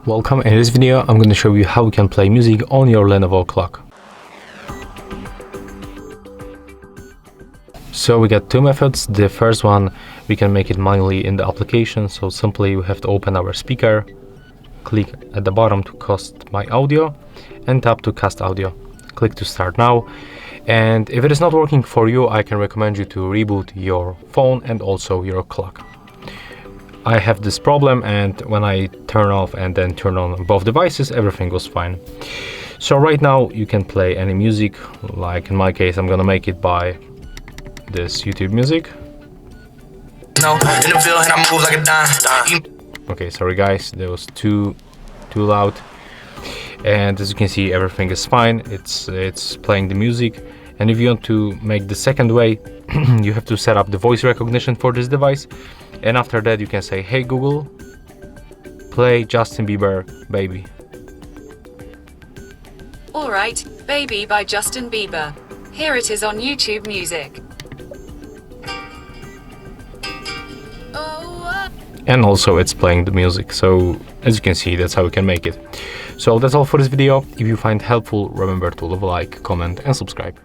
Welcome. In this video I'm going to show you how you can play music on your Lenovo clock. So we got two methods. The first one, we can make it manually in the application. So simply we have to open our speaker, click at the bottom to cast my audio and tap to cast audio. Click to start now. And if it is not working for you, I can recommend you to reboot your phone and also your clock. I have this problem, and when I turn off and then turn on both devices, everything goes fine. So right now you can play any music. Like in my case, I'm gonna make it by this YouTube music. Okay, sorry guys, that was too loud. And as you can see, everything is fine. It's playing the music. And if you want to make the second way, you have to set up the voice recognition for this device. And after that, you can say, "Hey Google, play Justin Bieber, Baby." Alright, Baby by Justin Bieber. Here it is on YouTube Music. And also it's playing the music. So as you can see, that's how we can make it. So that's all for this video. If you find it helpful, remember to leave a like, comment and subscribe.